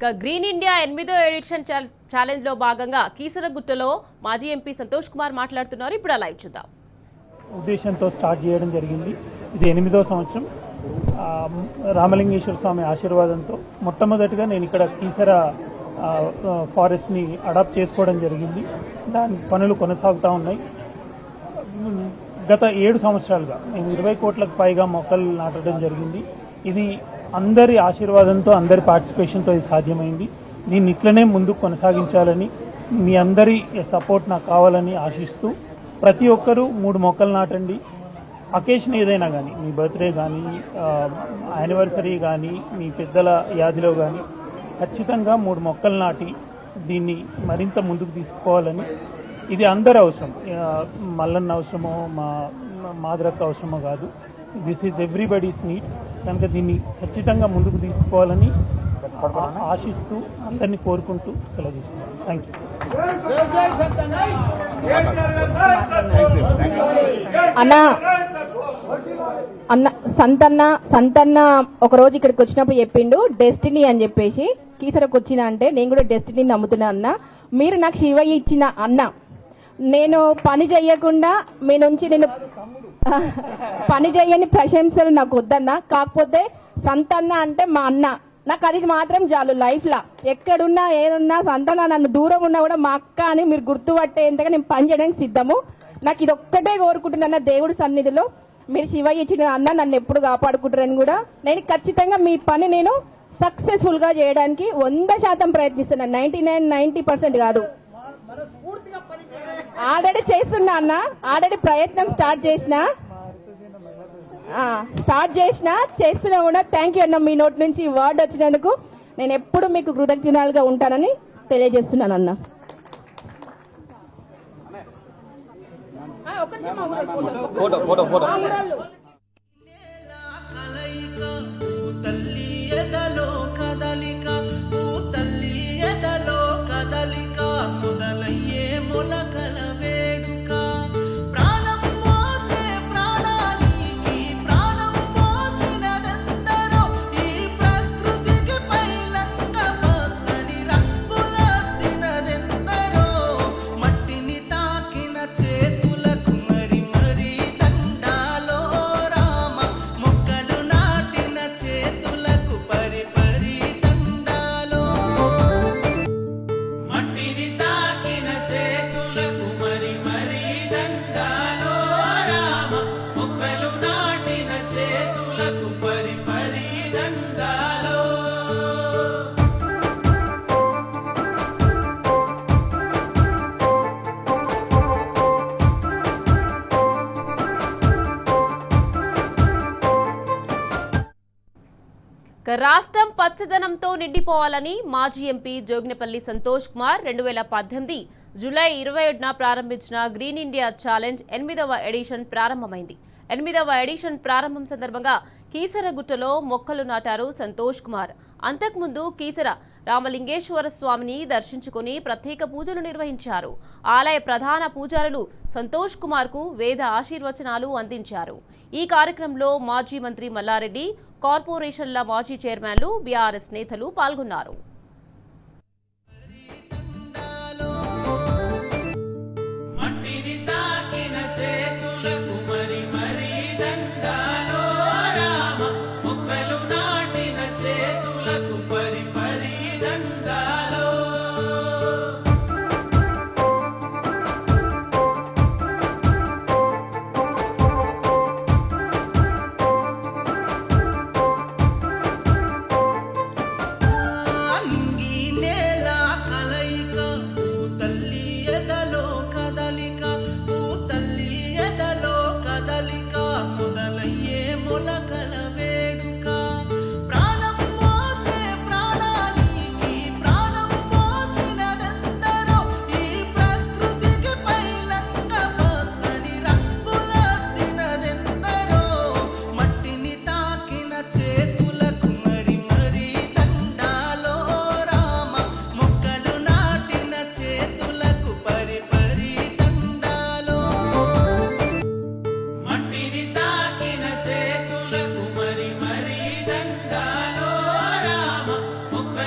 Green India 8వ edition challenge లో భాగంగా కీసరగుట్టలో మాజీ ఎంపీ సంతోష్ కుమార్ మాట్లాడుతున్నారు. ఇప్పుడు లైవ్ చూద్దాం. ఉద్దేశంతో స్టార్ట్ చేయడం జరిగింది. ఇది 8వ సంవత్సరం. రామలింగేశ్వర స్వామి ఆశీర్వాదంతో మొట్టమొదటిగా నేను ఇక్కడ కీసర ఫారెస్ట్ ని అడాప్ట్ చేసుకోవడం జరిగింది. దాని పనులు కొనసాగుతూ ఉన్నాయి. గత 7 సంవత్సరాలుగా నేను 20 కోట్లకు పైగా మొక్కలు నాటడం జరిగింది. ఇది అందరి ఆశీర్వాదంతో, అందరి పార్టిసిపేషన్తో ఇది సాధ్యమైంది. దీన్ని ఇట్లనే ముందుకు కొనసాగించాలని, మీ అందరి సపోర్ట్ నాకు కావాలని ఆశిస్తూ ప్రతి ఒక్కరూ 3 మొక్కలు నాటండి. అకేషన్ ఏదైనా కానీ, మీ బర్త్డే కానీ, యానివర్సరీ కానీ, మీ పెద్దల యాదిలో కానీ ఖచ్చితంగా 3 మొక్కలు నాటి దీన్ని మరింత ముందుకు తీసుకోవాలని. ఇది అందరి అవసరం. మల్లన్న అవసరమో మాదరక్క అవసరమో కాదు. This is everybody's need. కనుక దీన్ని ఖచ్చితంగా ముందుకు తీసుకోవాలని ఆశిస్తూ అందరినీ కోరుకుంటూ సెలవు తీసుకున్నాను. Thank you. అన్న సంతన్న ఒకరోజు ఇక్కడికి వచ్చినప్పుడు చెప్పిండు డెస్టినీ అని చెప్పేసి. కీసరకు వచ్చిన అంటే నేను కూడా డెస్టినీ నమ్ముతున్నా అన్న. మీరు నాకు శివయ్య ఇచ్చిన అన్న. నేను పని చేయకుండా మీ నుంచి నేను పని చేయని ప్రశంసలు నాకు వద్దన్నా. కాకపోతే సంతన్న అంటే మా అన్న, నాకు అది మాత్రం చాలు లైఫ్ లా. ఎక్కడున్నా ఏదున్నా సంతన్న నన్ను దూరం ఉన్నా కూడా మా అక్క అని మీరు గుర్తుపట్టేంతగా నేను పని చేయడానికి సిద్ధము. నాకు ఇది ఒక్కటే కోరుకుంటున్నా, దేవుడి సన్నిధిలో మీరు శివయ్య ఇచ్చిన అన్న నన్ను ఎప్పుడు కాపాడుకుంటారని కూడా. నేను ఖచ్చితంగా మీ పని నేను సక్సెస్ఫుల్ గా చేయడానికి 100% ప్రయత్నిస్తున్నాను. 90% కాదు, ఆల్రెడీ చేస్తున్నా అన్న. ఆల్రెడీ ప్రయత్నం స్టార్ట్ చేస్తున్నా కూడా. థ్యాంక్ యూ అన్న, మీ నోటి నుంచి వర్డ్ వచ్చినందుకు నేను ఎప్పుడు మీకు కృతజ్ఞతలుగా ఉంటానని తెలియజేస్తున్నాను అన్న. రాష్ట్రం పచ్చదనంతో నిండిపోవాలని మాజీ ఎంపీ జోగినపల్లి సంతోష్ కుమార్ 2018 జూలై 27న ప్రారంభించిన గ్రీన్ ఇండియా ఛాలెంజ్ 8వ ఎడిషన్ ప్రారంభమైంది. 8వ ఎడిషన్ ప్రారంభం సందర్భంగా కీసరగుట్టలో మొక్కలు నాటారు సంతోష్ కుమార్. అంతకుముందు కీసర రామలింగేశ్వర స్వామిని దర్శించుకుని ప్రత్యేక పూజలు నిర్వహించారు. ఆలయ ప్రధాన పూజారులు సంతోష్ కుమార్ కు వేద ఆశీర్వచనాలు అందించారు. ఈ కార్యక్రమంలో మాజీ మంత్రి మల్లారెడ్డి, కార్పొరేషన్ల మాజీ చైర్మన్లు, బీఆర్ఎస్ నేతలు పాల్గొన్నారు.